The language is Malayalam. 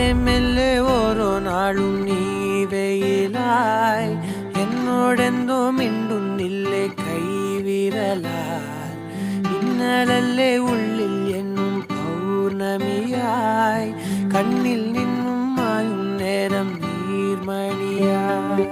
മെല്ലെ മെല്ലെ ഓരോ നാളും നീ വെയിലായി എന്നോടെന്തോ മിണ്ടുന്നില്ലേ കൈവിരലാൽ ഇന്നലല്ലേ ഉള്ളിൽ എന്നും പൗർണമിയായി കണ്ണിൽ നിന്നും മായും നേരം നീർമണിയായി